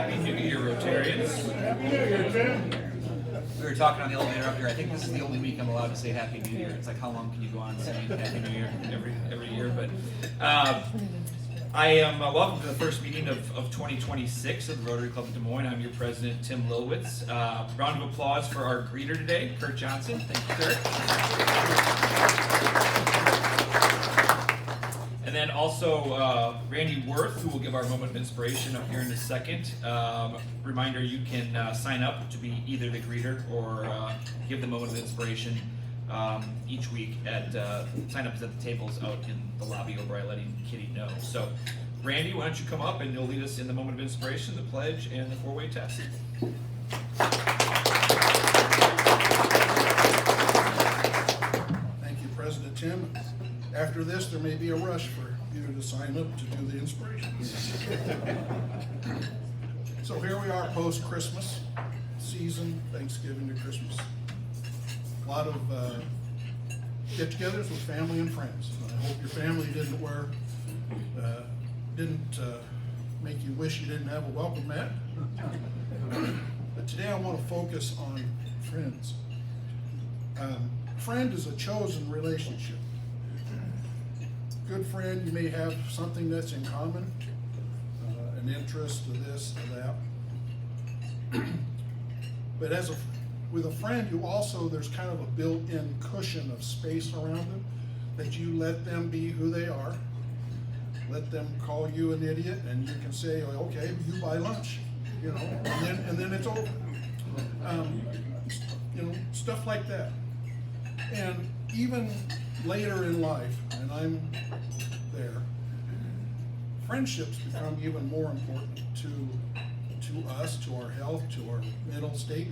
Happy New Year, Rotarians. Happy New Year, Tim. We were talking on the elevator up here. I think this is the only week I'm allowed to say Happy New Year. It's like, how long can you go on saying Happy New Year every year? But I am welcome to the first meeting of 2026 of the Rotary Club of Des Moines. I'm your president, Tim Lilwitz. Round of applause for our greeter today, Kurt Johnson. Thank you, Kurt. And then also Randy Worth, who will give our moment of inspiration up here in a second. Reminder, you can sign up to be either the greeter or give the moment of inspiration each week at sign ups at the tables out in the lobby over by letting Kitty know. So Randy, why don't you come up and you'll lead us in the moment of inspiration, the pledge, and the four-way test. Thank you, President Tim. After this, there may be a rush for you to sign up to do the inspirations. So here we are post-Christmas season, Thanksgiving to Christmas. A lot of get-togethers with family and friends. I hope your family didn't make you wish you didn't have a welcome mat. But today I want to focus on friends. Friend is a chosen relationship. Good friend, you may have something that's in common, an interest, or this, or that. But with a friend, there's kind of a built-in cushion of space around them that you let them be who they are. Let them call you an idiot, and you can say, oh, okay, you buy lunch, and then it's over. Stuff like that. And even later in life, and I'm there, friendships become even more important to us, to our health, to our mental state.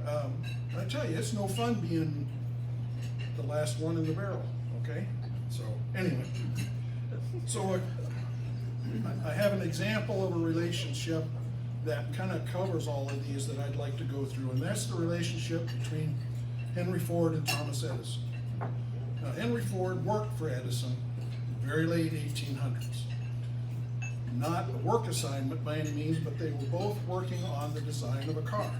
I tell you, it's no fun being the last one in the barrel, okay? So anyway, I have an example of a relationship that kind of covers all of these that I'd like to go through, and that's the relationship between Henry Ford and Thomas Edison. Now, Henry Ford worked for Edison very late 1800s. Not a work assignment by any means, but they were both working on the design of a car.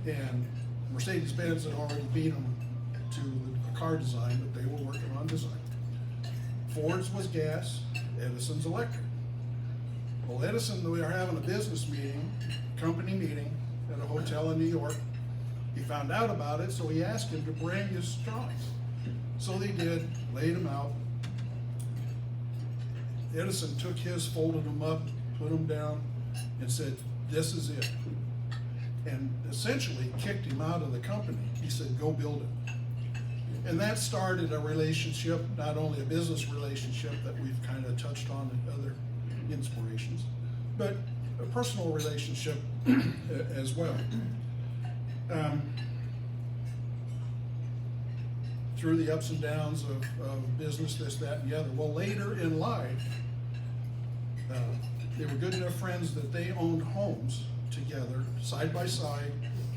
And Mercedes-Benz had already beat them to the car design, but they were working on design. Ford's was gas, Edison's electric. Well, Edison, we were having a business meeting, company meeting at a hotel in New York. He found out about it, so he asked him to bring his drawings. So they did, laid them out. Edison took his, folded them up, put them down, and said, this is it. And essentially kicked him out of the company. He said, go build it. And that started a relationship, not only a business relationship that we've kind of touched on in other inspirations, but a personal relationship as well. Through the ups and downs of business, this, that, and the other. Well, later in life, they were good enough friends that they owned homes together, side by side,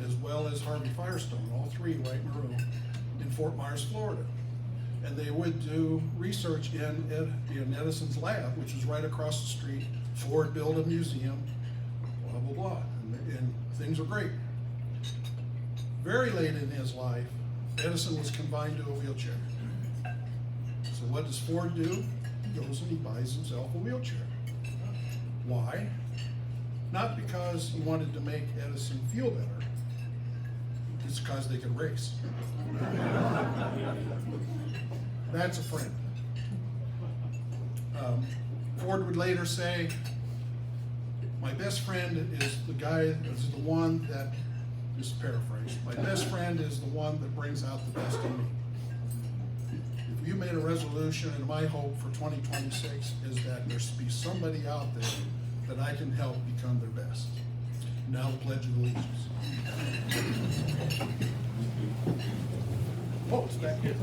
as well as Harvey Firestone, all three right maroon, in Fort Myers, Florida. And they would do research in Edison's lab, which was right across the street. Ford built a museum, blah, blah, blah, and things were great. Very late in his life, Edison was confined to a wheelchair. So what does Ford do? He goes and he buys himself a wheelchair. Why? Not because he wanted to make Edison feel better. It's because they could race. That's a friend. Ford would later say, my best friend is the one that, just paraphrase, my best friend is the one that brings out the best in me. If you made a resolution, and my hope for 2026 is that there should be somebody out there that I can help become their best. Now the Pledge of Allegiance. Oh, it's back here.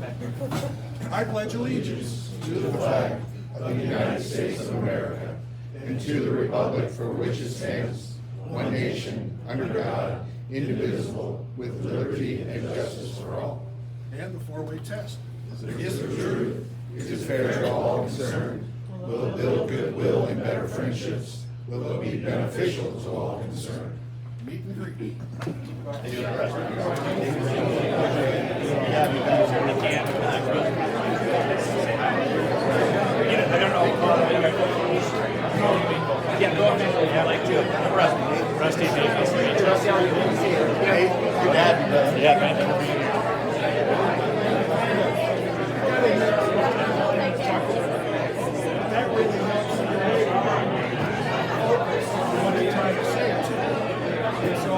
I pledge allegiance to the flag of the United States of America and to the republic for which it stands, one nation, under God, indivisible, with liberty and justice for all. And the four-way test. Is the truth, is fair to all concerned, will build goodwill and better friendships, will be beneficial to all concerned. Meet and greet. I don't know. Yeah, go ahead. I'd like to. Rusty, nice to meet you. Good to have you, brother. Yeah, thank you. What are you trying to say to me? And so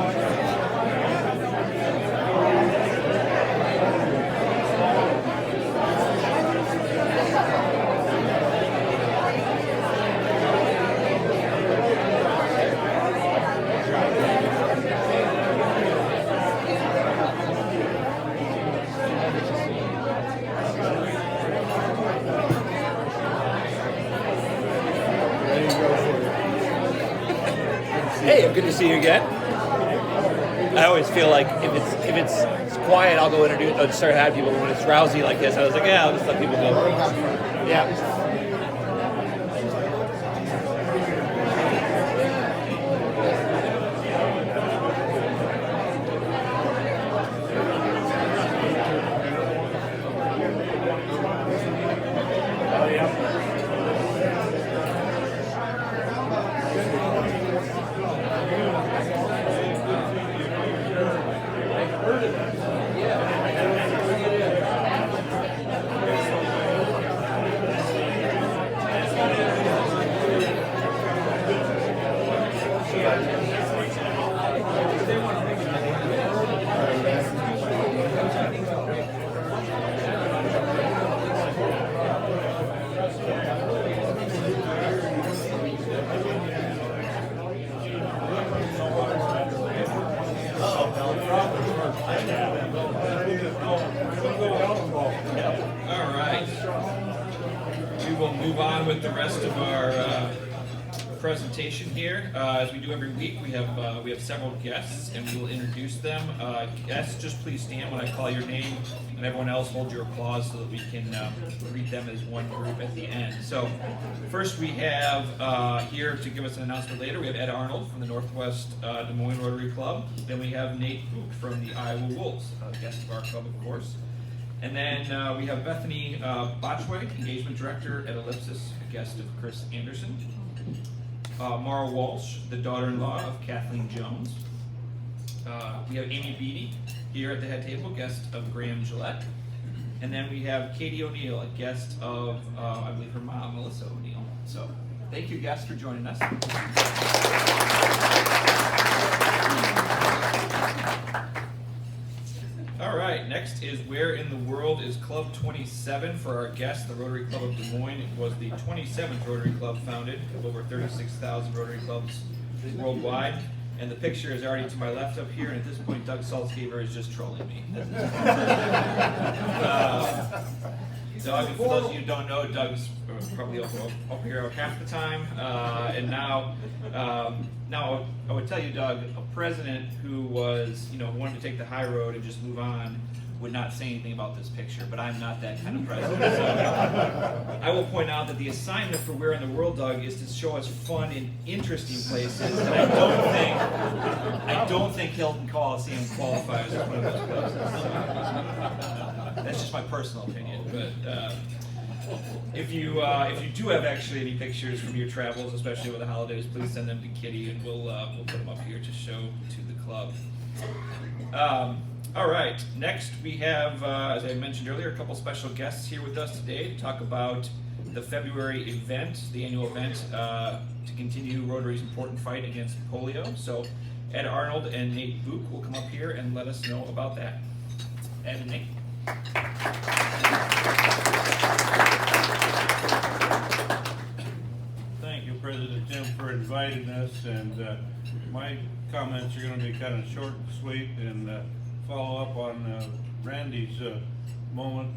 Hey, good to see you again. I always feel like if it's quiet, I'll go introduce, I'll start having people. When it's rousy like this, I was like, yeah, I'll just let people go. Yeah. All right. We will move on with the rest of our presentation here. As we do every week, we have several guests, and we will introduce them. Guests, just please stand when I call your name, and everyone else hold your applause so that we can greet them as one group at the end. So, first we have here to give us an announcement later. We have Ed Arnold from the Northwest Des Moines Rotary Club. Then we have Nate Book from the Iowa Wolves, a guest of our club, of course. And then we have Bethany Botchway, Engagement Director at Ellipsis, a guest of Chris Anderson. Mara Walsh, the daughter-in-law of Kathleen Jones. We have Amy Beatty here at the head table, guest of Graham Gillette. And then we have Katie O'Neill, a guest of, I believe, her mom, Melissa O'Neill. So thank you, guests, for joining us. All right, next is Where in the World is Club 27 for our guest, the Rotary Club of Des Moines. It was the 27th Rotary Club founded, of over 36,000 Rotary Clubs worldwide. And the picture is already to my left up here, and at this point, Doug Salzgeber is just trolling me. Doug, for those of you who don't know, Doug's probably up here half the time. And now I would tell you, Doug, a president who was, wanted to take the high road and just move on would not say anything about this picture, but I'm not that kind of president. So I will point out that the assignment for Where in the World, Doug, is to show us fun and interesting places, and I don't think Hilton Coliseum qualifies as one of those places. That's just my personal opinion, but if you do have actually any pictures from your travels, especially over the holidays, please send them to Kitty, and we'll put them up here to show to the club. All right, next we have, as I mentioned earlier, a couple special guests here with us today to talk about the February event, the annual event to continue Rotary's important fight against polio. So Ed Arnold and Nate Book will come up here and let us know about that. Ed and Nate. Thank you, President Tim, for inviting us, and my comments are going to be kind of short and sweet and follow up on Randy's moment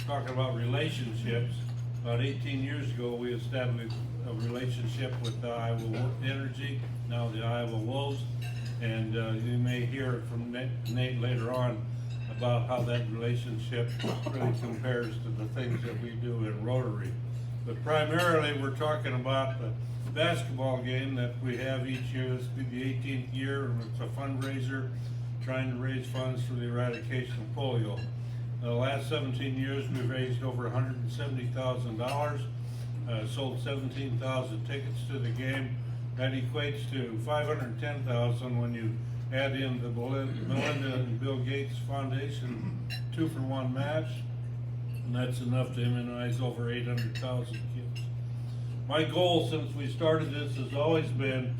talking about relationships. About 18 years ago, we established a relationship with the Iowa Energy, now the Iowa Wolves, and you may hear from Nate later on about how that relationship really compares to the things that we do in Rotary. But primarily, we're talking about basketball game that we have each year. This will be the 18th year, and it's a fundraiser trying to raise funds for the eradication of polio. The last 17 years, we've raised over $170,000, sold 17,000 tickets to the game. That equates to $510,000 when you add in the Melinda and Bill Gates Foundation 2-for-1 match, and that's enough to immunize over 800,000 kids. My goal since we started this has always been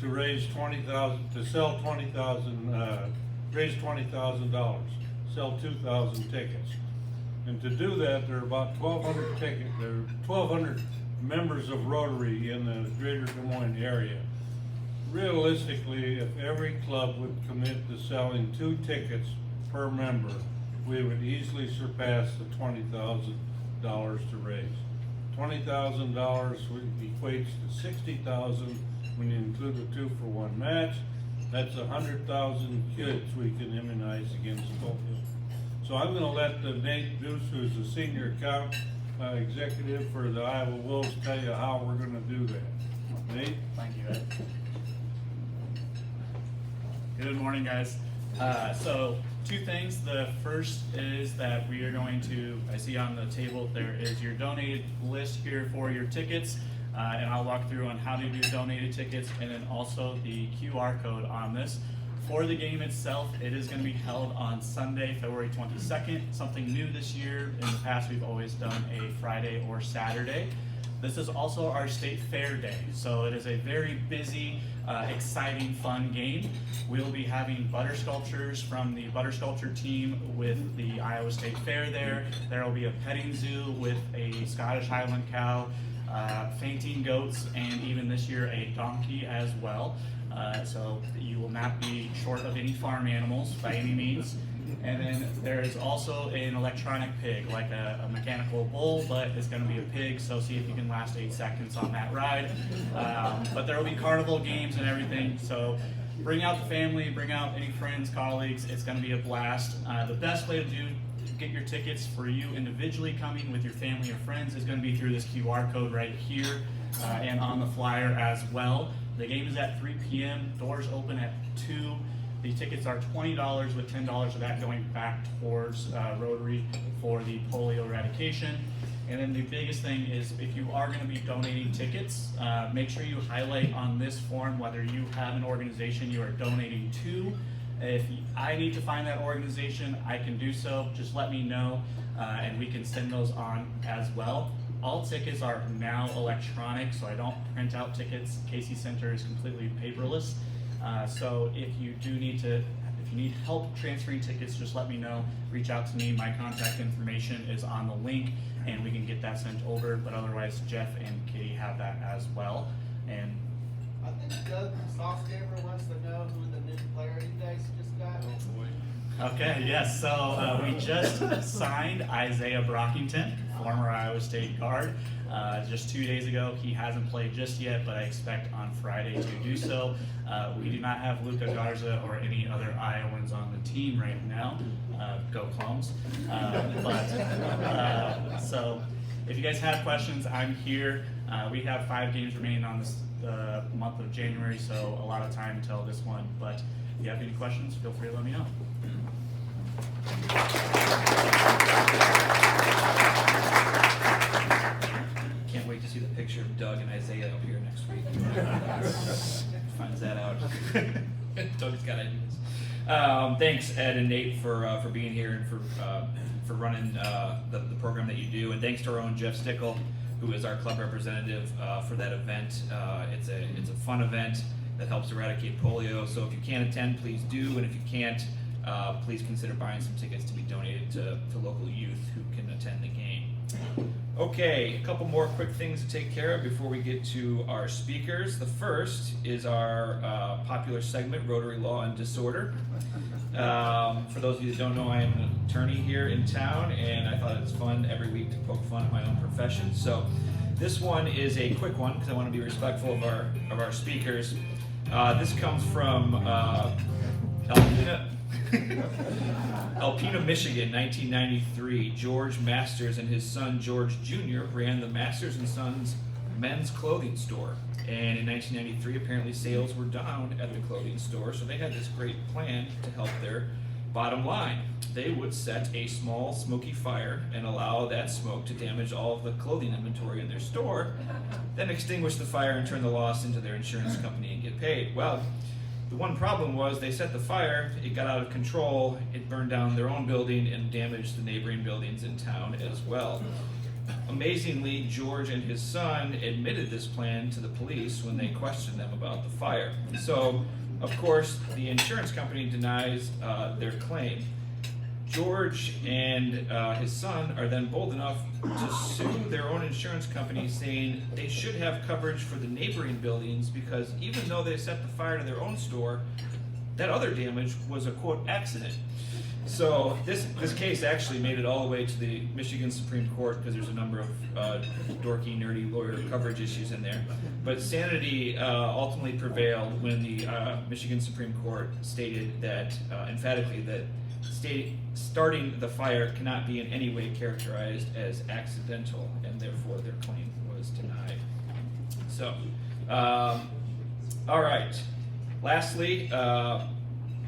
to raise $20,000, to sell $20,000, raise $20,000, sell 2,000 tickets. And to do that, there are about 1,200 tickets. There are 1,200 members of Rotary in the greater Des Moines area. Realistically, if every club would commit to selling 2 tickets per member, we would easily surpass the $20,000 to raise. $20,000 equates to $60,000 when you include a 2-for-1 match. That's 100,000 kids we can immunize against polio. So I'm going to let Nate Deuce, who's the senior account executive for the Iowa Wolves, tell you how we're going to do that. Nate? Thank you, Ed. Good morning, guys. So 2 things. The first is that we are going to, I see on the table there is your donated list here for your tickets, and I'll walk through on how to do donated tickets, and then also the QR code on this. For the game itself, it is going to be held on Sunday, February 22nd. Something new this year. In the past, we've always done a Friday or Saturday. This is also our state fair day, so it is a very busy, exciting, fun game. We'll be having butter sculptures from the butter sculpture team with the Iowa State Fair there. There will be a petting zoo with a Scottish Highland cow, fainting goats, and even this year a donkey as well. So you will not be short of any farm animals by any means. And then there is also an electronic pig, like a mechanical bull, but it's going to be a pig, so see if you can last 8 seconds on that ride. But there will be carnival games and everything, so bring out the family, bring out any friends, colleagues. It's going to be a blast. The best way to get your tickets for you individually coming with your family or friends is going to be through this QR code right here and on the flyer as well. The game is at 3 p.m. Doors open at 2. The tickets are $20 with $10 of that going back towards Rotary for the polio eradication. And then the biggest thing is if you are going to be donating tickets, make sure you highlight on this form whether you have an organization you are donating to. If I need to find that organization, I can do so. Just let me know and we can send those on as well. All tickets are now electronic, so I don't print out tickets. Casey Center is completely paperless. So if you need help transferring tickets, just let me know. Reach out to me. My contact information is on the link, and we can get that sent over. But otherwise, Jeff and Kitty have that as well. And I think Doug Soscamer wants to know who the new player you guys just got. Oh boy. okay, yes. So we just signed Isaiah Brockington, former Iowa State guard. Just 2 days ago. He hasn't played just yet, but I expect on Friday to do so. We do not have Luca Garza or any other Iowans on the team right now. Go Clones. So if you guys have questions, I'm here. We have 5 games remaining on this month of January, so a lot of time until this one. But if you have any questions, feel free to let me know. Can't wait to see the picture of Doug and Isaiah up here next week. Finds that out. Doug's got ideas. Thanks, Ed and Nate, for being here and for running the program that you do, and thanks to our own Jeff Stickle, who is our club representative for that event. It's a fun event that helps eradicate polio. So if you can attend, please do, and if you can't, please consider buying some tickets to be donated to local youth who can attend the game. Okay, a couple more quick things to take care of before we get to our speakers. The first is our popular segment, Rotary Law and Disorder. For those of you that don't know, I am an attorney here in town, and I thought it's fun every week to poke fun at my own profession. So this one is a quick one because I want to be respectful of our speakers. This comes from Alpena, Michigan, 1993. George Masters and his son George Jr. ran the Masters and Sons men's clothing store. And in 1993, apparently sales were down at the clothing store, so they had this great plan to help their bottom line. They would set a small smoky fire and allow that smoke to damage all of the clothing inventory in their store, then extinguish the fire and turn the loss into their insurance company and get paid. Well, the one problem was they set the fire, it got out of control, it burned down their own building and damaged the neighboring buildings in town as well. Amazingly, George and his son admitted this plan to the police when they questioned them about the fire. So, of course, the insurance company denies their claim. George and his son are then bold enough to sue their own insurance company, saying they should have coverage for the neighboring buildings because even though they set the fire to their own store, that other damage was a quote accident. So this case actually made it all the way to the Michigan Supreme Court because there's a number of dorky, nerdy lawyer coverage issues in there. But sanity ultimately prevailed when the Michigan Supreme Court stated that emphatically that starting the fire cannot be in any way characterized as accidental, and therefore their claim was denied. So, all right. Lastly,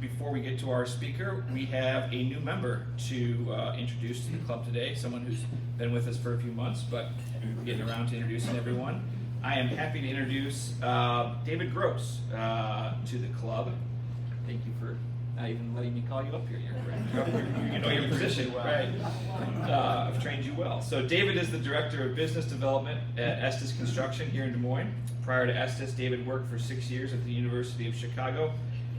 before we get to our speaker, we have a new member to introduce to the club today, someone who's been with us for a few months, but we're getting around to introducing everyone. I am happy to introduce David Gross to the club. Thank you for not even letting me call you up here. You know your position, right? I've trained you well. So David is the Director of Business Development at Estes Construction here in Des Moines. Prior to Estes, David worked for 6 years at the University of Chicago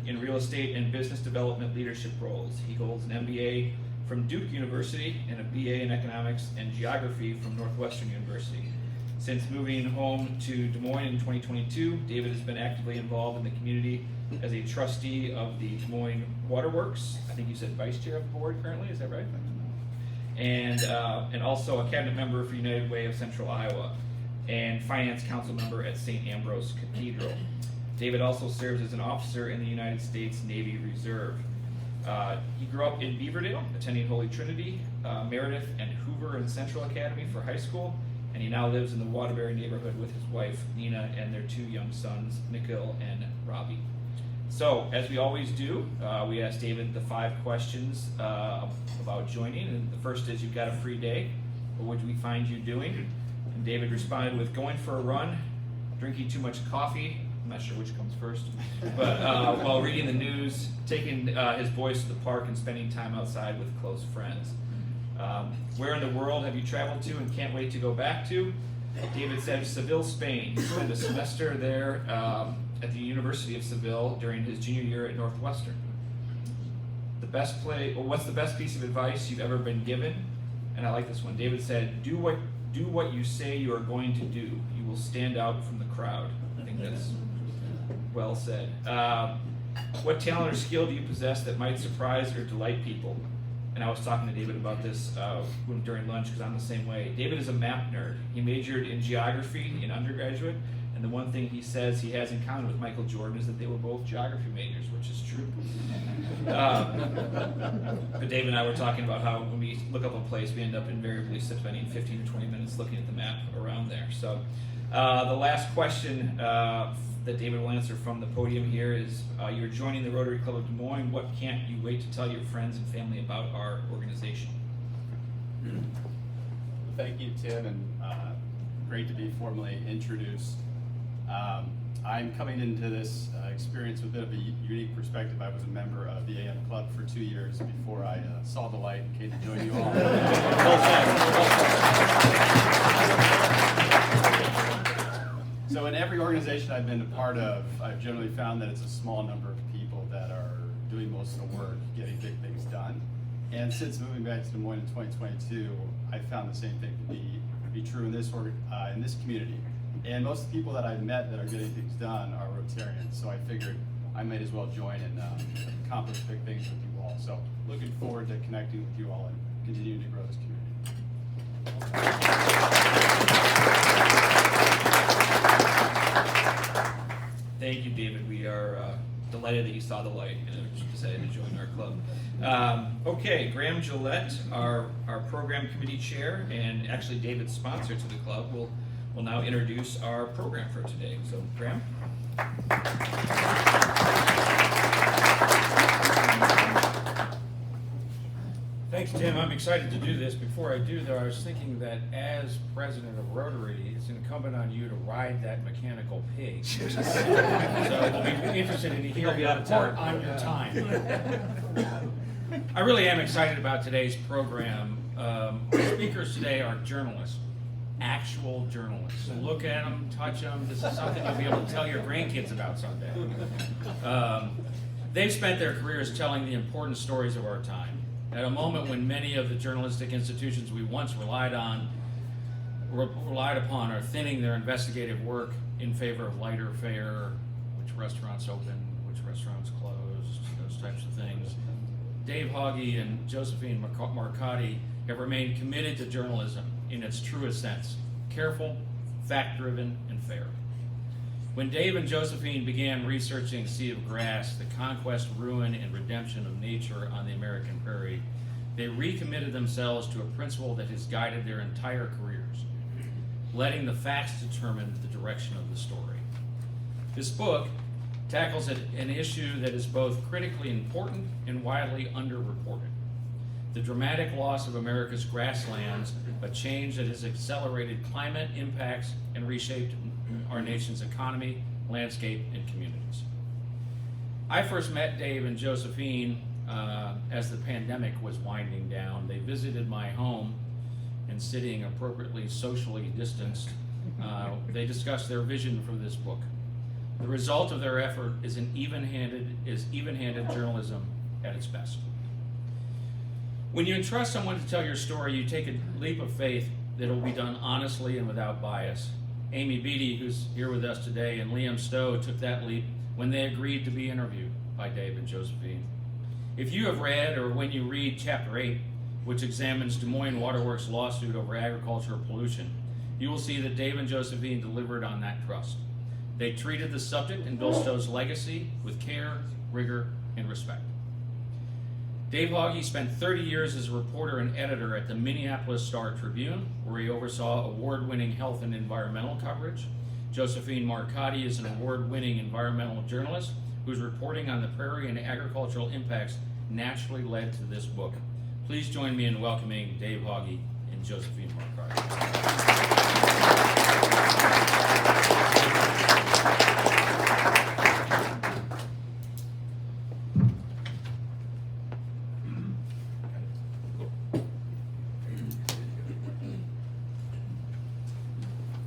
in real estate and business development leadership roles. He holds an MBA from Duke University and a BA in economics and geography from Northwestern University. Since moving home to Des Moines in 2022, David has been actively involved in the community as a trustee of the Des Moines Waterworks. I think you said vice chair of the board currently, is that right? And also a cabinet member for United Way of Central Iowa and finance council member at St. Ambrose Cathedral. David also serves as an officer in the United States Navy Reserve. He grew up in Beaverdale, attending Holy Trinity, Meredith and Hoover and Central Academy for high school, and he now lives in the Waterbury neighborhood with his wife, Nina, and their 2 young sons, Nikhil and Robbie. So, as we always do, we asked David the 5 questions about joining, and the first is, you've got a free day, what would we find you doing? And David responded with going for a run, drinking too much coffee, I'm not sure which comes first, but while reading the news, taking his boys to the park, and spending time outside with close friends. Where in the world have you traveled to and can't wait to go back to? David said Seville, Spain. He spent a semester there at the University of Seville during his junior year at Northwestern. What's the best piece of advice you've ever been given? And I like this one. David said, do what you say you are going to do. You will stand out from the crowd. I think that's well said. What talent or skill do you possess that might surprise or delight people? And I was talking to David about this during lunch because I'm the same way. David is a map nerd. He majored in geography in undergraduate, and the one thing he says he has in common with Michael Jordan is that they were both geography majors, which is true. But David and I were talking about how when we look up a place, we end up invariably spending 15 to 20 minutes looking at the map around there. So the last question that David will answer from the podium here is, you're joining the Rotary Club of Des Moines. What can't you wait to tell your friends and family about our organization? Thank you, Tim, and great to be formally introduced. I'm coming into this experience with a bit of a unique perspective. I was a member of the AM Club for 2 years before I saw the light and came to join you all. So in every organization I've been a part of, I've generally found that it's a small number of people that are doing most of the work, getting big things done. And since moving back to Des Moines in 2022, I found the same thing to be true in this community. And most of the people that I've met that are getting things done are Rotarians, so I figured I might as well join and accomplish big things with you all. So looking forward to connecting with you all and continuing to grow this community. Thank you, David. We are delighted that you saw the light and decided to join our club. Okay, Graham Gillette, our program committee chair, and actually David's sponsor to the club, will will now introduce our program for today. So, Graham? Thanks, Tim. I'm excited to do this. Before I do, though, I was thinking that as president of Rotary, it's incumbent on you to ride that mechanical pig. So we'll be interested in hearing your report on your time. I really am excited about today's program. Our speakers today are journalists, actual journalists. Look at them, touch them. This is something you'll be able to tell your grandkids about someday. They've spent their careers telling the important stories of our time. At a moment when many of the journalistic institutions we once relied upon are thinning their investigative work in favor of lighter fare, which restaurants open, which restaurants closed, those types of things. Dave Hoggy and Josephine Marcotti have remained committed to journalism in its truest sense, careful, fact-driven, and fair. When Dave and Josephine began researching Sea of Grass, the conquest, ruin, and redemption of nature on the American prairie, they recommitted themselves to a principle that has guided their entire careers, letting the facts determine the direction of the story. This book tackles an issue that is both critically important and widely underreported: the dramatic loss of America's grasslands, a change that has accelerated climate impacts and reshaped our nation's economy, landscape, and communities. I first met Dave and Josephine as the pandemic was winding down. They visited my home, and sitting appropriately socially distanced, they discussed their vision for this book. The result of their effort is even-handed journalism at its best. When you entrust someone to tell your story, you take a leap of faith that it will be done honestly and without bias. Amy Beattie, who's here with us today, and Liam Stowe took that leap when they agreed to be interviewed by Dave and Josephine. If you have read, or when you read Chapter 8, which examines Des Moines Waterworks' lawsuit over agricultural pollution, you will see that Dave and Josephine delivered on that trust. They treated the subject and Bill Stowe's legacy with care, rigor, and respect. Dave Hoggy spent 30 years as a reporter and editor at the Minneapolis Star-Tribune, where he oversaw award-winning health and environmental coverage. Josephine Marcotti is an award-winning environmental journalist whose reporting on the prairie and agricultural impacts naturally led to this book. Please join me in welcoming Dave Hoggy and Josephine Marcotti.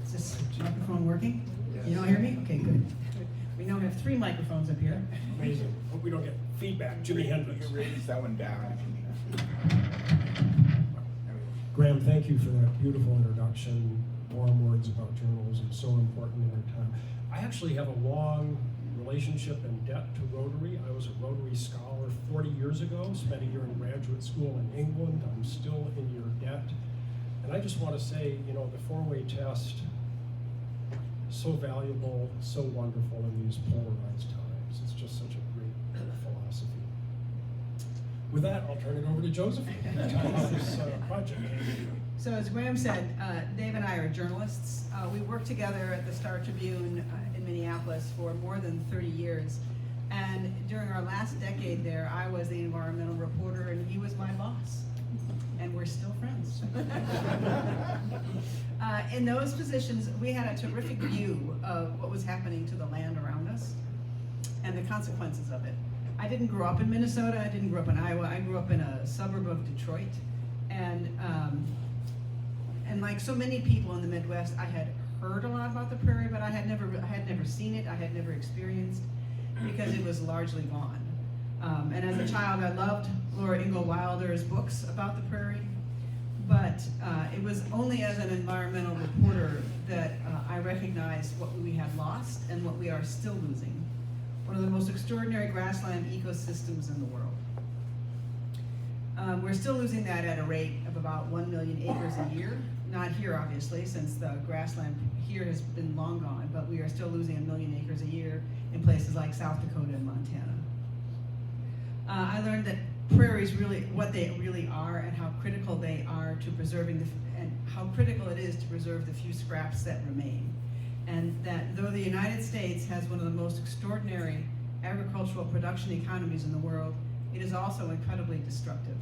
Is this microphone working? You don't hear me? Okay, good. We now have 3 microphones up here. Amazing. Hope we don't get feedback. Jimi Hendrix. Raise that one down. Graham, thank you for that beautiful introduction. Warm words about journalism, so important in our time. I actually have a long relationship and debt to Rotary. I was a Rotary scholar 40 years ago, spent a year in graduate school in England. I'm still in your debt. And I just want to say, you know, the 4-way test, so valuable, so wonderful in these polarized times. It's just such a great philosophy. With that, I'll turn it over to Josephine to talk about this project. So as Graham said, Dave and I are journalists. We worked together at the Star-Tribune in Minneapolis for more than 30 years. And during our last decade there, I was the environmental reporter and he was my boss. And we're still friends. In those positions, we had a terrific view of what was happening to the land around us and the consequences of it. I didn't grow up in Minnesota, I didn't grow up in Iowa, I grew up in a suburb of Detroit. And like so many people in the Midwest, I had heard a lot about the prairie, but I had never seen it, I had never experienced, because it was largely gone. And as a child, I loved Laura Ingalls Wilder's books about the prairie, but it was only as an environmental reporter that I recognized what we had lost and what we are still losing. One of the most extraordinary grassland ecosystems in the world. We're still losing that at a rate of about 1 million acres a year. Not here, obviously, since the grassland here has been long gone, but we are still losing 1 million acres a year in places like South Dakota and Montana. I learned that prairies really, what they really are, and how critical they are to preserving and how critical it is to preserve the few scraps that remain. And that though the United States has one of the most extraordinary agricultural production economies in the world, it is also incredibly destructive.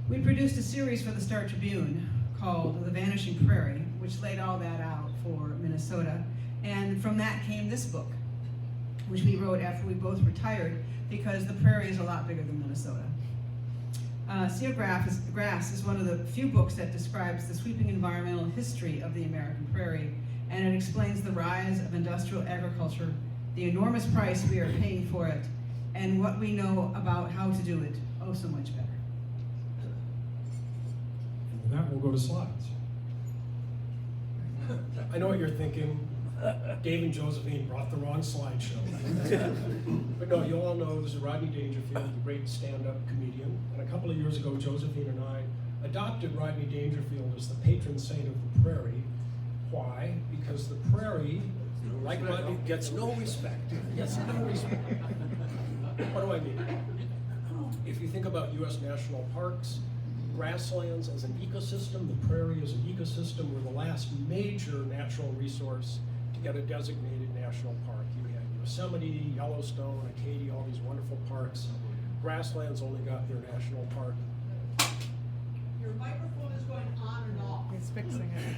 We produced a series for the Star Tribune called The Vanishing Prairie, which laid all that out for Minnesota. And from that came this book, which we wrote after we both retired, because the prairie is a lot bigger than Minnesota. Seal Grass is one of the few books that describes the sweeping environmental history of the American prairie, and it explains the rise of industrial agriculture, the enormous price we are paying for it, and what we know about how to do it oh so much better. And with that, we'll go to slides. I know what you're thinking. Dave and Josephine brought the wrong slideshow. But no, you all know this is Rodney Dangerfield, the great stand-up comedian. And a couple of years ago, Josephine and I adopted Rodney Dangerfield as the patron saint of the prairie. Why? Because the prairie, like Rodney, gets no respect. Gets no respect. What do I mean? If you think about U.S. national parks, grasslands as an ecosystem, the prairie as an ecosystem were the last major natural resource to get a designated national park. You had Yosemite, Yellowstone, Acadia, all these wonderful parks. Grasslands only got their national park. Your microphone is going on and off. He's fixing it.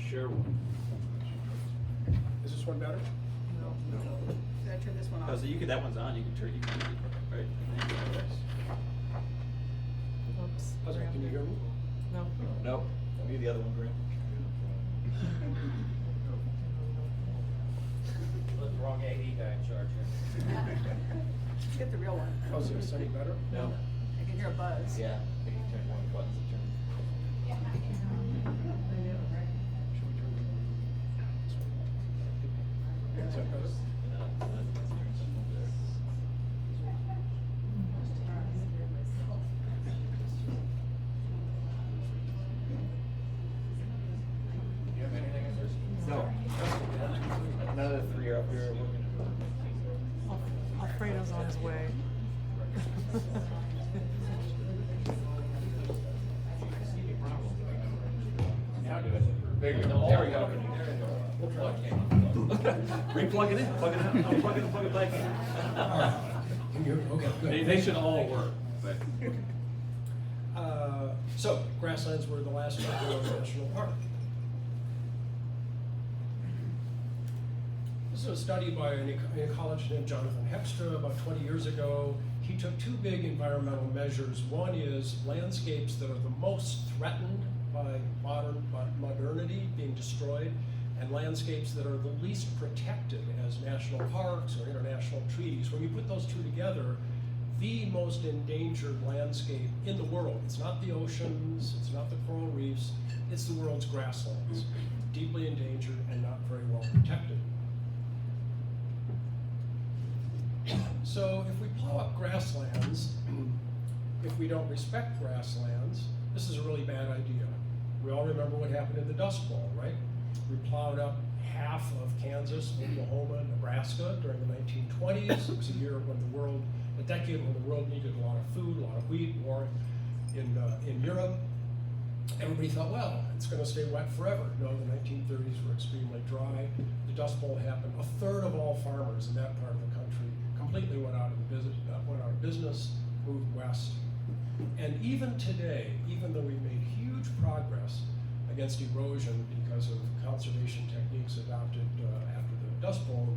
Share one. Is this one better? No. Did I turn this one off? Oh, so you could, that one's on, you can turn, right? Oops. How's that? Can you hear me? No. Nope. Maybe the other one, Graham. Wrong AV guy in charge here. Let's get the real one. How's this? Any better? No. I can hear a buzz. Yeah. I think you turn one of the buttons to turn. Should we turn this one? Is that better? No. None of the three are up here working. Alfredo's on his way. Now do it. There you go. There we go. Replug it in, plug it out, unplug it and plug it back in. Can you hear me? Okay, good. They should all work, but. So, grasslands were the last national park. This is a study by an ecologist named Jonathan Heckstra about 20 years ago. He took two big environmental measures. One is landscapes that are the most threatened by modernity being destroyed, and landscapes that are the least protected as national parks or international treaties. When you put those two together, the most endangered landscape in the world, it's not the oceans, it's not the coral reefs, it's the world's grasslands, deeply endangered and not very well protected. So if we plow up grasslands, if we don't respect grasslands, this is a really bad idea. We all remember what happened in the Dust Bowl, right? We plowed up half of Kansas, Oklahoma, Nebraska during the 1920s. It was a decade when the world needed a lot of food, a lot of wheat, war in Europe. Everybody thought, well, it's going to stay wet forever. No, the 1930s were extremely dry. The Dust Bowl happened. A third of all farmers in that part of the country completely went out of business, moved west. And even today, even though we've made huge progress against erosion because of conservation techniques adopted after the Dust Bowl,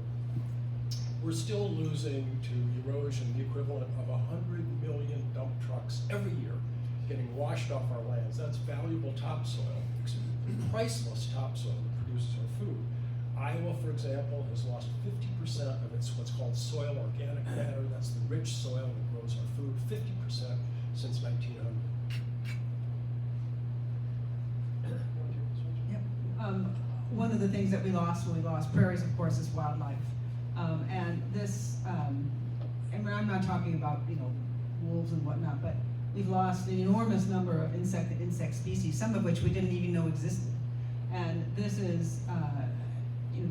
we're still losing to erosion the equivalent of 100 million dump trucks every year getting washed off our lands. That's valuable topsoil, priceless topsoil that produces our food. Iowa, for example, has lost 50% of its what's called soil organic matter. That's the rich soil that grows our food, 50% since 1900. Yep. One of the things that we lost when we lost prairies, of course, is wildlife. And this, and I'm not talking about, wolves and whatnot, but we've lost an enormous number of insect species, some of which we didn't even know existed. And this is,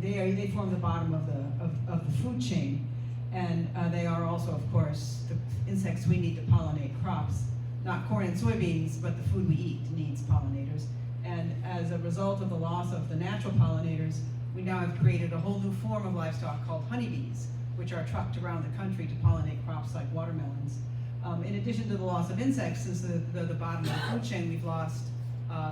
they form the bottom of the food chain. And they are also, of course, the insects we need to pollinate crops. Not corn and soybeans, but the food we eat needs pollinators. And as a result of the loss of the natural pollinators, we now have created a whole new form of livestock called honeybees, which are trucked around the country to pollinate crops like watermelons. In addition to the loss of insects, since the bottom of the food chain, we've lost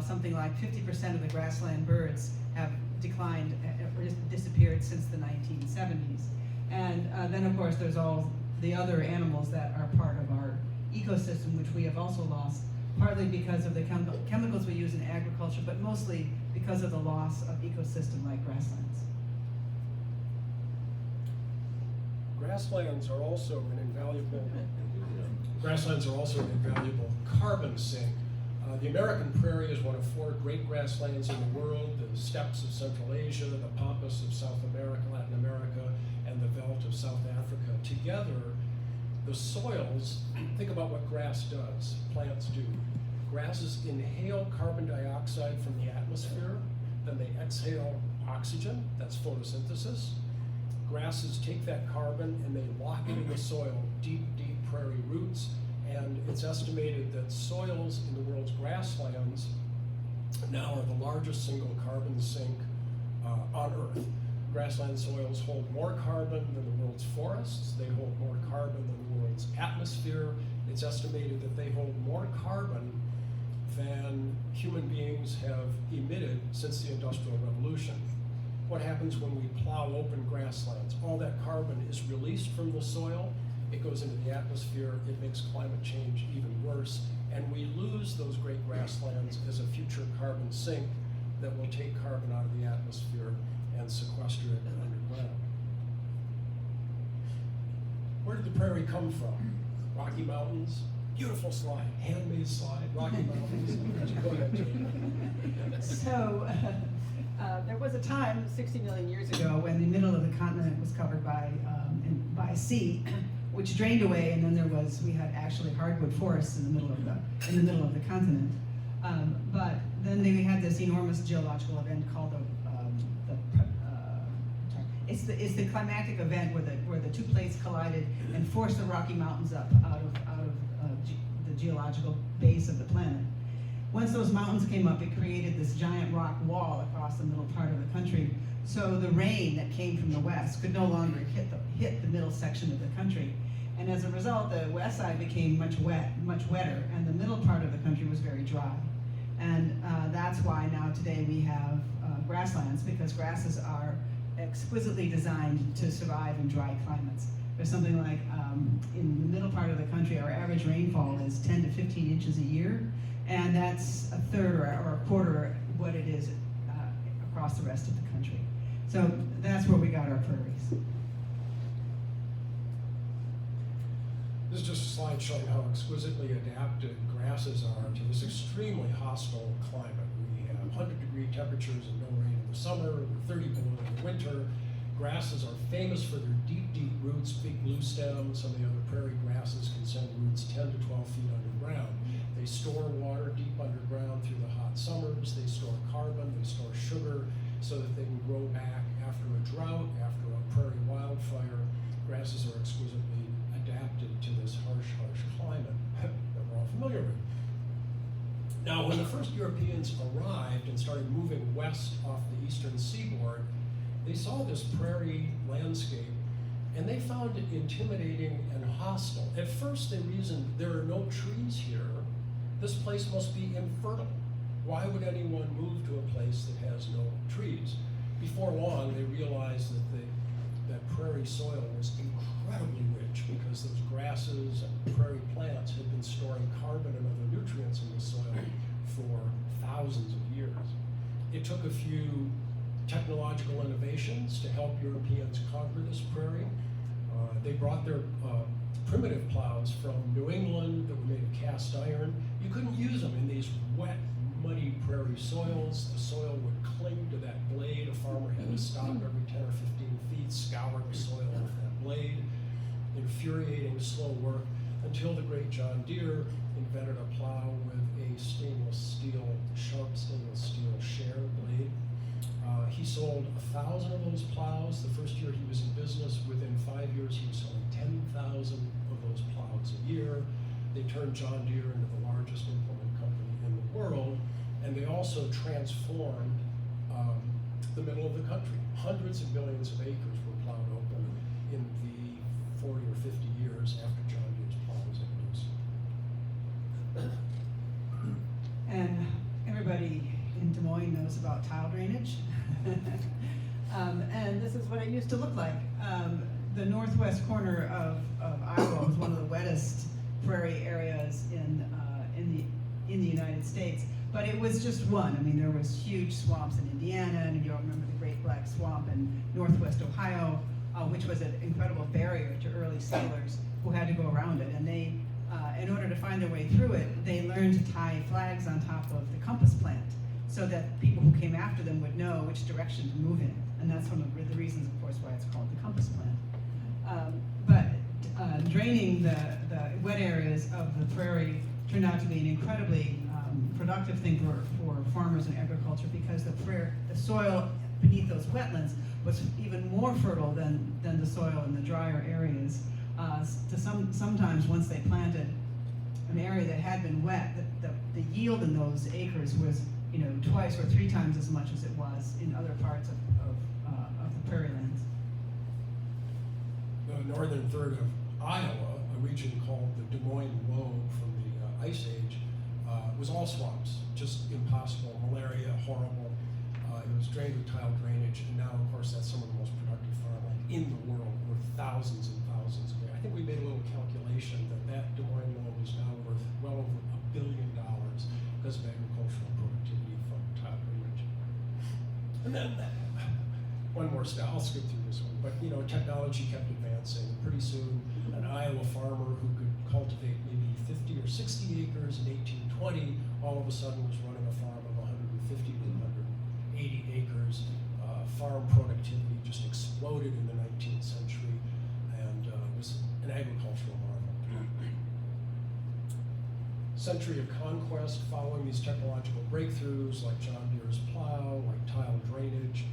something like 50% of the grassland birds have declined or disappeared since the 1970s. And then, of course, there's all the other animals that are part of our ecosystem, which we have also lost, partly because of the chemicals we use in agriculture, but mostly because of the loss of ecosystem like grasslands. Grasslands are also an invaluable carbon sink. The American prairie is one of 4 great grasslands in the world: the steppes of Central Asia, the pampas of South America, Latin America, and the veldt of South Africa. Together, the soils, think about what grass does, plants do. Grasses inhale carbon dioxide from the atmosphere, then they exhale oxygen, that's photosynthesis. Grasses take that carbon and they lock it in the soil, deep, deep prairie roots, and it's estimated that soils in the world's grasslands now are the largest single carbon sink on Earth. Grassland soils hold more carbon than the world's forests. They hold more carbon than the world's atmosphere. It's estimated that they hold more carbon than human beings have emitted since the Industrial Revolution. What happens when we plow open grasslands? All that carbon is released from the soil. It goes into the atmosphere. It makes climate change even worse. And we lose those great grasslands as a future carbon sink that will take carbon out of the atmosphere and sequester it underground. Where did the prairie come from? Rocky Mountains? Beautiful slide, handmade slide, Rocky Mountains. Go ahead, Jane. So, there was a time 60 million years ago when the middle of the continent was covered by a sea, which drained away, and then we had actually hardwood forests in the middle of the continent. But then we had this enormous geological event called it's the climatic event where the 2 plates collided and forced the Rocky Mountains up out of the geological base of the planet. Once those mountains came up, it created this giant rock wall across the middle part of the country. So the rain that came from the west could no longer hit the middle section of the country. And as a result, the west side became much wetter, and the middle part of the country was very dry. And that's why now today we have grasslands, because grasses are exquisitely designed to survive in dry climates. There's something like, in the middle part of the country, our average rainfall is 10 to 15 inches a year, and that's a third or a quarter what it is across the rest of the country. So that's where we got our prairies. This is just a slide showing how exquisitely adapted grasses are to this extremely hostile climate. We have 100-degree temperatures and no rain in the summer, we're 30 below in the winter. Grasses are famous for their deep, deep roots, big blue stems. Some of the other prairie grasses can send roots 10 to 12 feet underground. They store water deep underground through the hot summers. They store carbon, they store sugar, so that they can grow back after a drought, after a prairie wildfire. Grasses are exquisitely adapted to this harsh, harsh climate that we're all familiar with. Now, when the first Europeans arrived and started moving west off the eastern seaboard, they saw this prairie landscape and they found it intimidating and hostile. At first they reasoned, there are no trees here. This place must be infertile. Why would anyone move to a place that has no trees? Before long, they realized that prairie soil was incredibly rich because those grasses and prairie plants had been storing carbon and other nutrients in the soil for thousands of years. It took a few technological innovations to help Europeans conquer this prairie. They brought their primitive plows from New England that were made of cast iron. You couldn't use them in these wet, muddy prairie soils. The soil would cling to that blade. A farmer had to stop every 10 or 15 feet, scour the soil with that blade. Infuriating, slow work, until the great John Deere invented a plow with a sharp stainless steel share blade. He sold 1,000 of those plows. The first year he was in business, within 5 years, he was selling 10,000 of those plows a year. They turned John Deere into the largest implement company in the world, and they also transformed the middle of the country. Hundreds of millions of acres were plowed open in the 40 or 50 years after John Deere's plow was introduced. And everybody in Des Moines knows about tile drainage. And this is what it used to look like. The northwest corner of Iowa was one of the wettest prairie areas in the United States. But it was just one. I mean, there was huge swamps in Indiana, and you'll remember the Great Black Swamp in northwest Ohio, which was an incredible barrier to early settlers who had to go around it. And they, in order to find their way through it, they learned to tie flags on top of the compass plant so that people who came after them would know which direction to move in. And that's one of the reasons, of course, why it's called the compass plant. But draining the wet areas of the prairie turned out to be an incredibly productive thing for farmers and agriculture, because the soil beneath those wetlands was even more fertile than the soil in the drier areas. Sometimes once they planted an area that had been wet, the yield in those acres was, you know, 2 or 3 times as much as it was in other parts of the prairie lands. The northern third of Iowa, a region called the Des Moines Lobe from the Ice Age, was all swamps, just impossible. Malaria, horrible. It was drained with tile drainage, and now, of course, that's some of the most productive farmland in the world, worth thousands and thousands of acres. I think we made a little calculation that Des Moines Lobe is now worth well over $1 billion because of agricultural productivity from tile drainage. And then, one more step, I'll skip through this one, but you know, technology kept advancing. Pretty soon, an Iowa farmer who could cultivate maybe 50 or 60 acres in 1820, all of a sudden was running a farm of 150 to 180 acres. Farm productivity just exploded in the 19th century, and was an agricultural marvel. Century of conquest following these technological breakthroughs, like John Deere's plow, like tile drainage.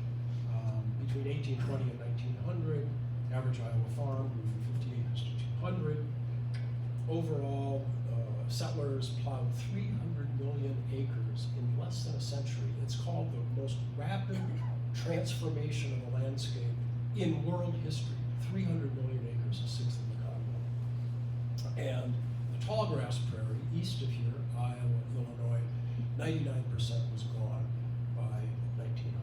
Between 1820 and 1900, average Iowa farm grew from 50 acres to 200. Overall, settlers plowed 300 million acres in less than a century. It's called the most rapid transformation of the landscape in world history. 300 million acres, a sixth of the continent. And the tall grass prairie east of here, Iowa, Illinois, 99% was gone by 1900.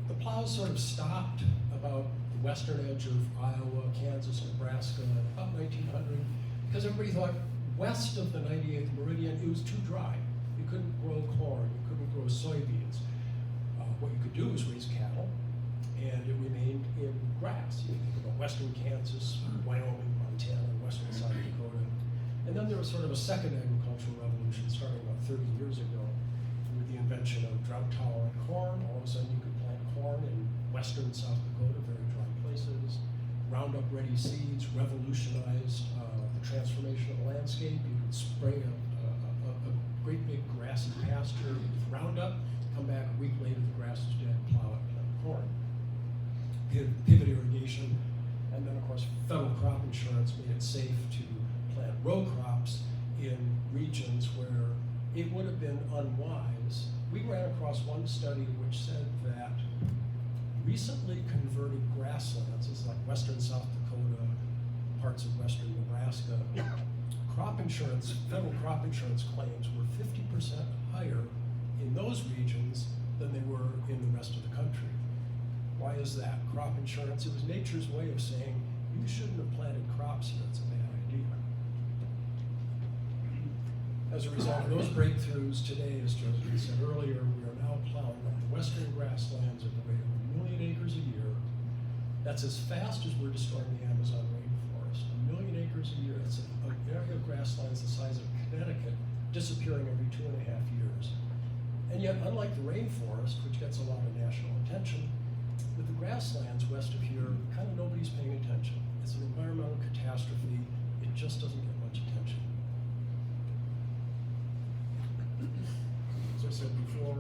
The plows sort of stopped about the western edge of Iowa, Kansas, Nebraska, about 1900, because everybody thought west of the 98th meridian, it was too dry. You couldn't grow corn, you couldn't grow soybeans. What you could do was raise cattle, and it remained in grass. You think about western Kansas, Wyoming, Montana, western South Dakota. And then there was sort of a second agricultural revolution starting about 30 years ago with the invention of drought-tolerant corn. All of a sudden you could plant corn in western South Dakota, very dry places. Roundup Ready seeds revolutionized the transformation of the landscape. You could spray a great big grassy pasture with Roundup, come back a week later, the grass is dead, plow it, plant corn. Pivot irrigation, and then of course federal crop insurance made it safe to plant row crops in regions where it would have been unwise. We ran across one study which said that recently converted grasslands, it's like western South Dakota, parts of western Nebraska, crop insurance, federal crop insurance claims were 50% higher in those regions than they were in the rest of the country. Why is that? Crop insurance, it was nature's way of saying, you shouldn't have planted crops here, it's a bad idea. As a result of those breakthroughs today, as Josephine said earlier, we are now plowing up the western grasslands at the rate of 1 million acres a year. That's as fast as we're destroying the Amazon rainforest. 1 million acres a year, that's an area of grasslands the size of Connecticut, disappearing every 2.5 years. And yet, unlike the rainforest, which gets a lot of national attention, with the grasslands west of here, kind of nobody's paying attention. It's an environmental catastrophe. It just doesn't get much attention. As I said before,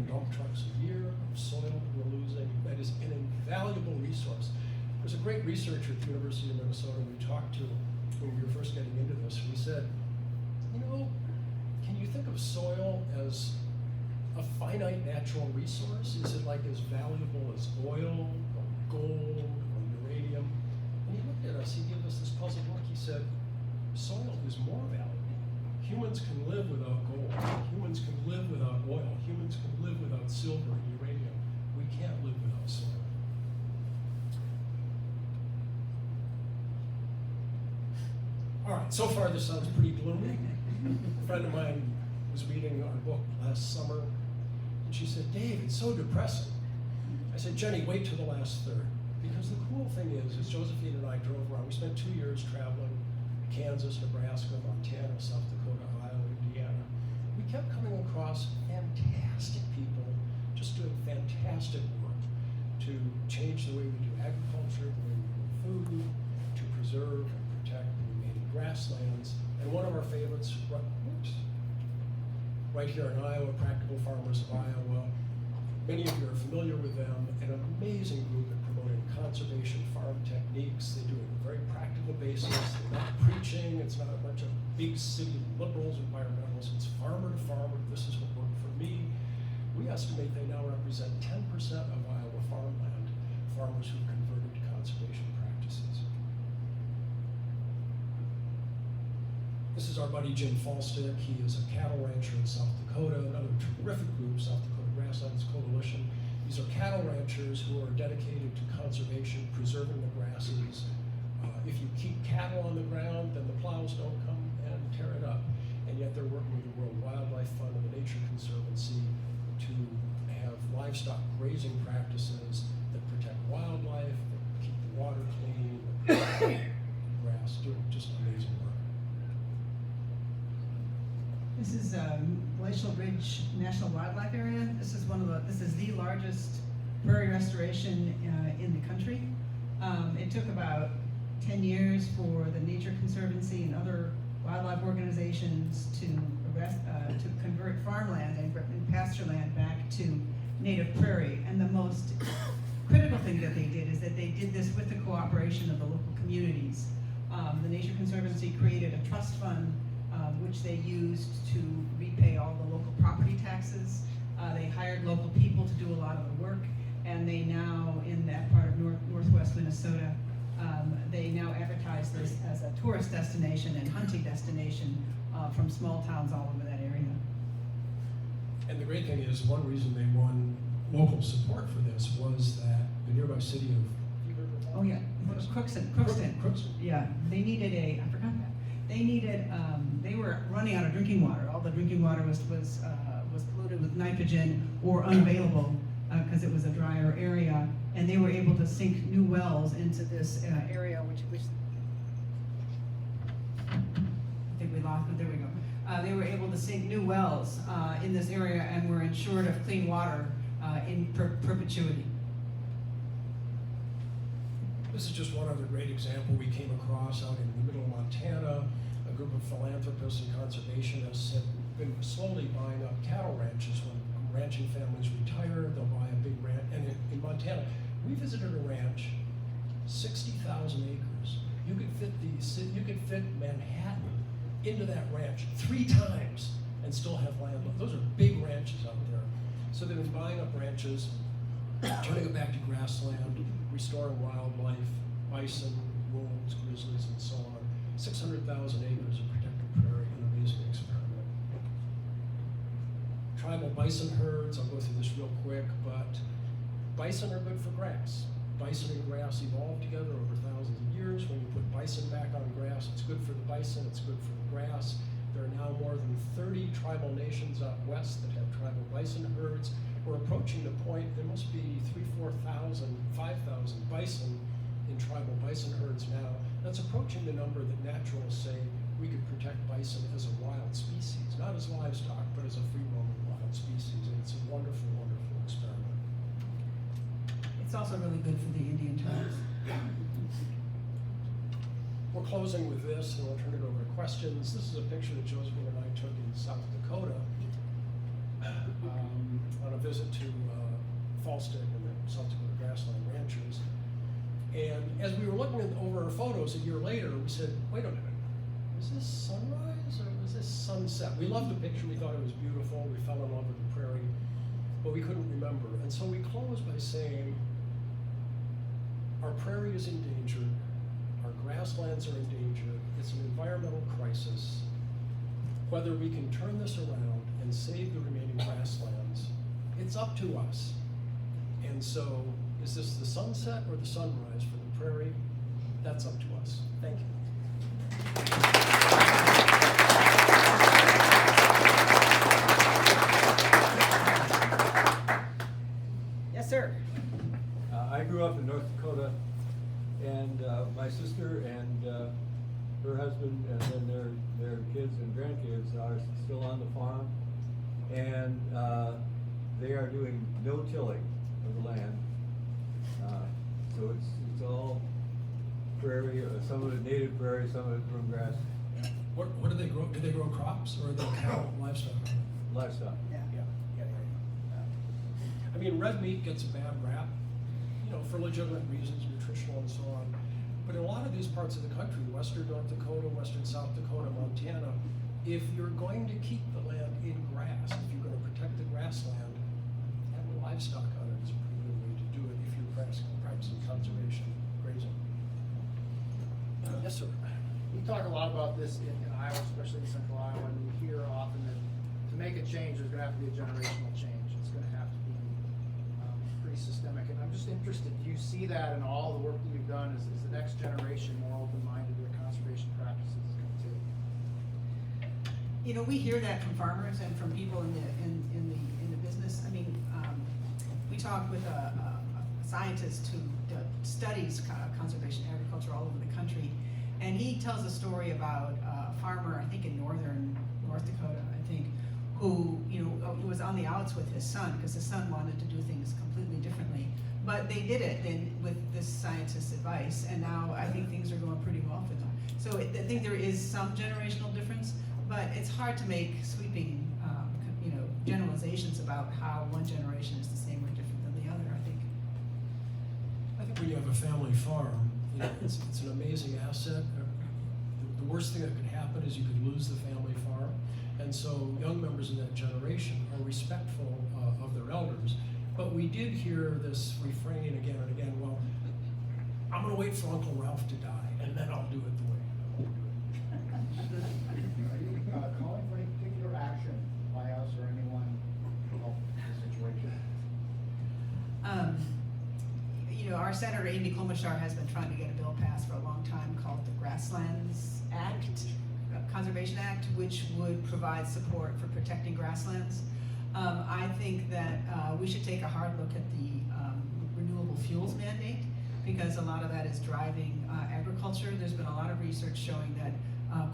million dump trucks a year of soil we're losing. That is an invaluable resource. There's a great researcher at the University of Minnesota we talked to when we were first getting into this, and he said, you know, can you think of soil as a finite natural resource? Is it like as valuable as oil or gold or uranium? And he looked at us, he gave us this puzzle look. He said, soil is more valuable. Humans can live without gold. Humans can live without oil. Humans can live without silver and uranium. We can't live without soil. All right, so far this sounds pretty gloomy. A friend of mine was reading our book last summer, and she said, Dave, it's so depressing. I said, Jenny, wait till the last third. Because the cool thing is Josephine and I drove around. We spent 2 years traveling Kansas, Nebraska, Montana, South Dakota, Iowa, Indiana. We kept coming across fantastic people just doing fantastic work to change the way we do agriculture, the way we grow food, to preserve and protect the remaining grasslands. And one of our favorites, right here in Iowa, Practical Farmers of Iowa. Many of you are familiar with them, an amazing group at promoting conservation farm techniques. They do it on a very practical basis. They're not preaching, it's not a bunch of big city liberals, environmentalists, it's farmer to farmer, this is what worked for me. We estimate they now represent 10% of Iowa farmland, farmers who've converted to conservation practices. This is our buddy Jim Falstick. He is a cattle rancher in South Dakota, another terrific group, South Dakota Grasslands Coalition. These are cattle ranchers who are dedicated to conservation, preserving the grasses. If you keep cattle on the ground, then the plows don't come and tear it up. And yet they're working with the World Wildlife Fund and the Nature Conservancy to have livestock grazing practices that protect wildlife, that keep the water clean, that protect grass, doing just amazing work. This is Glacial Ridge National Wildlife Area. This is the largest prairie restoration in the country. It took about 10 years for the Nature Conservancy and other wildlife organizations to convert farmland and pasture land back to native prairie. And the most critical thing that they did is that they did this with the cooperation of the local communities. The Nature Conservancy created a trust fund which they used to repay all the local property taxes. They hired local people to do a lot of the work, and they now, in that part of northwest Minnesota, they now advertise this as a tourist destination and hunting destination from small towns all over that area. And the great thing is, one reason they won local support for this was that the nearby city of... Oh yeah, Crookston. Yeah, they needed I forgot that. They were running out of drinking water. All the drinking water was polluted with nitrogen or unavailable because it was a drier area, and they were able to sink new wells into this area, which I think we lost, but there we go. They were able to sink new wells in this area and were ensured of clean water in perpetuity. This is just one other great example we came across out in the middle of Montana. A group of philanthropists and conservationists have been slowly buying up cattle ranches. When ranching families retire, they'll buy a big ranch. And in Montana, we visited a ranch, 60,000 acres. You could fit Manhattan into that ranch 3 times and still have land. Those are big ranches out there. So they've been buying up ranches, turning it back to grassland, restoring wildlife, bison, wolves, grizzlies, and so on. 600,000 acres of protected prairie, an amazing experiment. Tribal bison herds, I'll go through this real quick, but bison are good for grass. Bison and grass evolved together over thousands of years. When you put bison back on grass, it's good for the bison, it's good for the grass. There are now more than 30 tribal nations out west that have tribal bison herds. We're approaching the point, there must be 3,000, 4,000, 5,000 bison in tribal bison herds now. That's approaching the number that naturalists say we could protect bison as a wild species, not as livestock, but as a free-roaming wild species. And it's a wonderful, wonderful experiment. It's also really good for the Indian tribes. We're closing with this, and we'll turn it over to questions. This is a picture that Josephine and I took in South Dakota on a visit visit to Falstead and the South Dakota Grassland Ranchers. And as we were looking over our photos a year later, we said, wait a minute, was this sunrise or was this sunset? We loved the picture, we thought it was beautiful, we fell in love with the prairie, but we couldn't remember. And so we closed by saying, our prairie is endangered, our grasslands are endangered, it's an environmental crisis. Whether we can turn this around and save the remaining grasslands, it's up to us. And so, is this the sunset or the sunrise for the prairie? That's up to us. Thank you. Yes, sir. I grew up in North Dakota, and my sister and her husband and then their kids and grandkids are still on the farm, and they are doing no tilling of the land. So it's all prairie, some of it native prairie, some of it broom grass. What do they grow? Do they grow crops or are they cattle, livestock? Livestock. Yeah. I mean, red meat gets a bad rap, for legitimate reasons, nutritional and so on. But in a lot of these parts of the country, western North Dakota, western South Dakota, Montana, if you're going to keep the land in grass, if you're going to protect the grassland, having livestock on it is a pretty good way to do it if you're practicing conservation grazing. Yes, sir. We talk a lot about this in Iowa, especially in central Iowa, and we hear often that to make a change, there's gonna have to be a generational change. It's gonna have to be pretty systemic, and I'm just interested, do you see that in all the work that you've done? Is the next generation more open-minded to conservation practices too? We hear that from farmers and from people in the business. I mean, we talked with a scientist who studies conservation agriculture all over the country, and he tells a story about a farmer, I think in northern North Dakota, who was on the outs with his son because his son wanted to do things completely differently. But they did it with this scientist's advice, and now I think things are going pretty well for them. So I think there is some generational difference, but it's hard to make sweeping, generalizations about how one generation is the same or different than the other. I think when you have a family farm, it's an amazing asset. The worst thing that could happen is you could lose the family farm. And so young members of that generation are respectful of their elders. But we did hear this refrain again and again, well, I'm gonna wait for Uncle Ralph to die, and then I'll do it the way I want to do it. Are you calling for any particular action by us or anyone to help the situation? Our Senator Amy Klobuchar has been trying to get a bill passed for a long time called the Grasslands Act, Conservation Act, which would provide support for protecting grasslands. I think that we should take a hard look at the renewable fuels mandate, because a lot of that is driving agriculture. There's been a lot of research showing that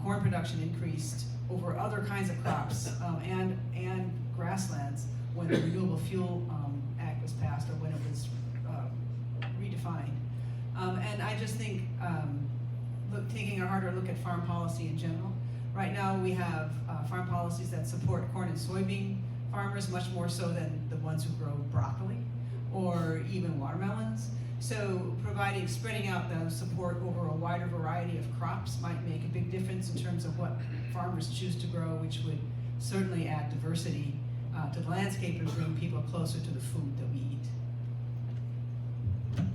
corn production increased over other kinds of crops and grasslands when the Renewable Fuel Act was passed, or when it was redefined. And I just think taking a harder look at farm policy in general. Right now we have farm policies that support corn and soybean farmers much more so than the ones who grow broccoli or even watermelons. So spreading out the support over a wider variety of crops might make a big difference in terms of what farmers choose to grow, which would certainly add diversity to the landscape and bring people closer to the food that we eat.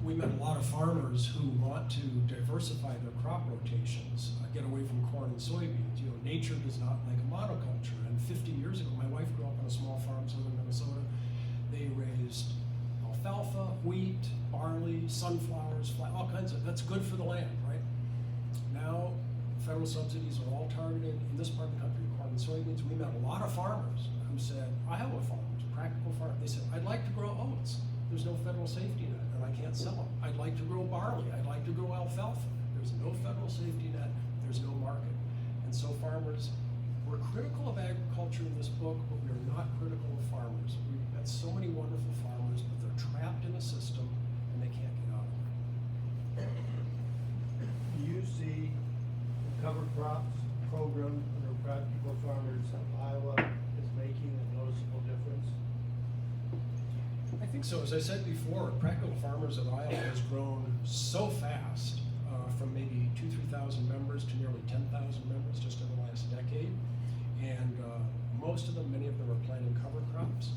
We met a lot of farmers who want to diversify their crop rotations, get away from corn and soybeans. Nature does not like a monoculture. And 50 years ago, my wife grew up on a small farm in southern Minnesota. They raised alfalfa, wheat, barley, sunflowers, all kinds of, that's good for the land, right? Now, federal subsidies are all targeted in this part of the country, corn and soybeans. We met a lot of farmers who said, Iowa farmers, practical farmers, they said, I'd like to grow oats. There's no federal safety net, and I can't sell them. I'd like to grow barley. I'd like to grow alfalfa. There's no federal safety net. There's no market. And so farmers, we're critical of agriculture in this book, but we are not critical of farmers. We've got so many wonderful farmers, but they're trapped in a system, and they can't get out of it. Do you see the cover crops program under Practical Farmers of Iowa is making a noticeable difference? think so. As I said before, Practical Farmers of Iowa has grown so fast, from maybe 2,000-3,000 members to nearly 10,000 members just in the last decade. And most of them, many of them are planting cover crops.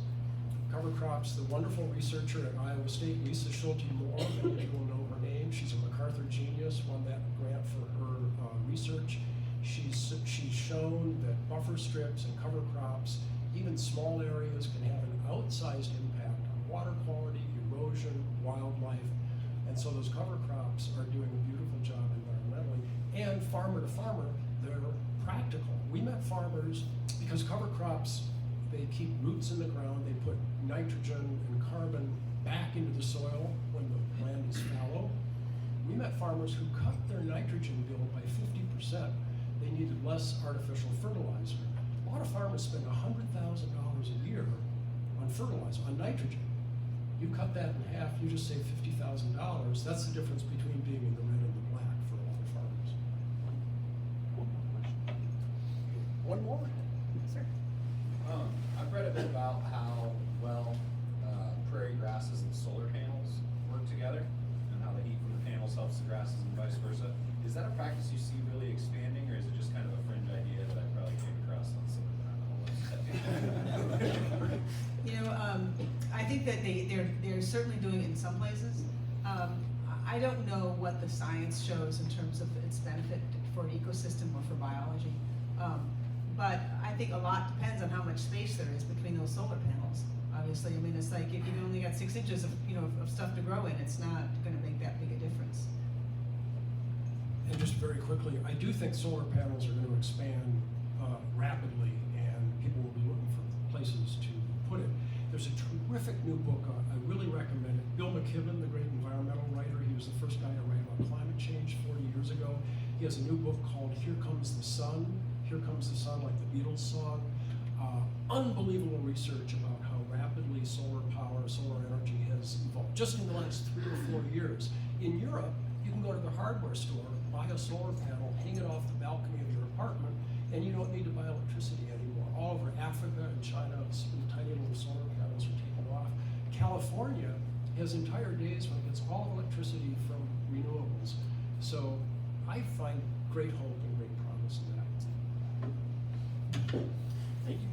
Cover crops, the wonderful researcher at Iowa State, Lisa Schulte-Moore, many people know her name. She's a MacArthur genius, won that grant for her research. She's shown that buffer strips and cover crops, even small areas, can have an outsized impact on water quality, erosion, wildlife. And so those cover crops are doing a beautiful job environmentally. And farmer to farmer, they're practical. We met farmers because cover crops, they keep roots in the ground, they put nitrogen and carbon back into the soil when the land is fallow. We met farmers who cut their nitrogen bill by 50%. They needed less artificial fertilizer. A lot of farmers spend $100,000 a year on fertilizer, on nitrogen. You cut that in half, you just save $50,000. That's the difference between being in the red and the black for a lot of farmers. One more? Sir. I've read a bit about how well prairie grasses and solar panels work together, and how the heat from the panels helps the grasses and vice versa. Is that a practice you see really expanding, or is it just kind of a fringe idea that I probably came across on some of the website? I think that they're certainly doing it in some places. I don't know what the science shows in terms of its benefit for an ecosystem or for biology. But I think a lot depends on how much space there is between those solar panels. Obviously, I mean, it's like if you've only got 6 inches of stuff to grow in, it's not going to make that big a difference. And just very quickly, I do think solar panels are going to expand rapidly, and people will be looking for places to put it. There's a terrific new book, I really recommend it. Bill McKibben, the great environmental writer, he was the first guy to write about climate change 40 years ago. He has a new book called Here Comes the Sun. Here Comes the Sun, like the Beatles song. Unbelievable research about how rapidly solar power, solar energy has evolved just in the last 3 or 4 years. In Europe, you can go to the hardware store, buy a solar panel, hang it off the balcony of your apartment, and you don't need to buy electricity anymore. All over Africa and China, tiny little solar panels are taken off. California has entire days when it gets all electricity from renewables. So I find great hope and great promise in that. Thank you.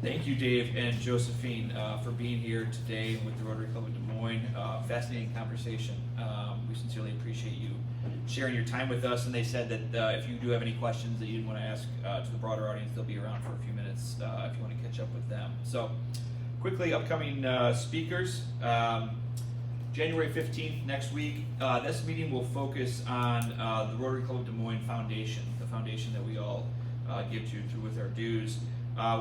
Thank you, Dave and Josephine, for being here today with the Rotary Club of Des Moines. Fascinating conversation. We sincerely appreciate you sharing your time with us. And they said that if you do have any questions that you want to ask to the broader audience, they'll be around for a few minutes if you want to catch up with them. So, quickly, upcoming speakers. January 15th, next week, this meeting will focus on the Rotary Club of Des Moines Foundation, the foundation that we all give to through with our dues.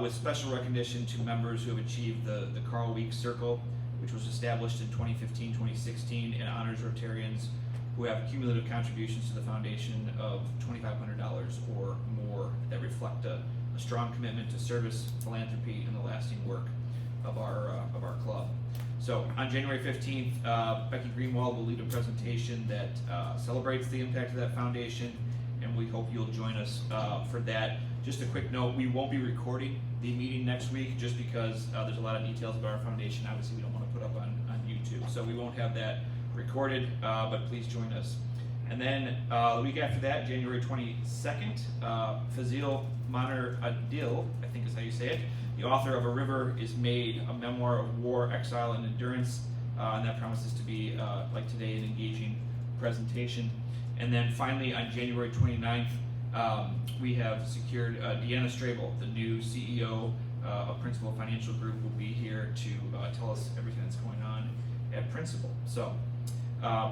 With special recognition to members who have achieved the Carl Weeks Circle, which was established in 2015-2016, and honors Rotarians who have cumulative contributions to the foundation of $2,500 or more that reflect a strong commitment to service, philanthropy, and the lasting work of our club. So on January 15th, Becky Greenwald will lead a presentation that celebrates the impact of that foundation, and we hope you'll join us for that. Just a quick note, we won't be recording the meeting next week just because there's a lot of details about our foundation. Obviously, we don't want to put up on YouTube, so we won't have that recorded, but please join us. And then the week after that, January 22nd, Fazil Maner Adil, I think is how you say it, the author of A River is Made, a memoir of war, exile, and endurance, and that promises to be, like today, an engaging presentation. And then finally, on January 29th, we have secured Deanna Strabel, the new CEO of Principal Financial Group, will be here to tell us everything that's going on at Principal. So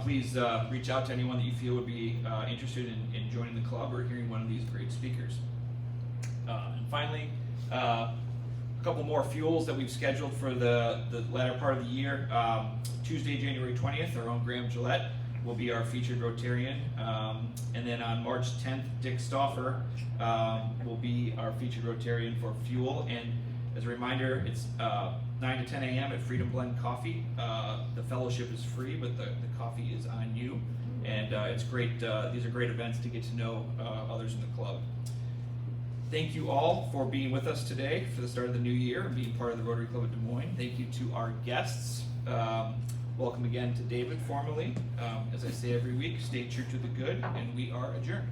please reach out to anyone that you feel would be interested in joining the club or hearing one of these great speakers. And finally, a couple more fuels that we've scheduled for the latter part of the year. Tuesday, January 20th, our own Graham Gillette will be our featured Rotarian. And then on March 10th, Dick Stauffer will be our featured Rotarian for fuel. And as a reminder, it's 9 to 10 a.m. at Freedom Blend Coffee. The fellowship is free, but the coffee is on you. and it's great. These are great events to get to know others in the club. Thank you all for being with us today for the start of the new year and being part of the Rotary Club of Des Moines. Thank you to our guests. Welcome again to David formally. As I say every week, stay true to the good, and we are adjourned.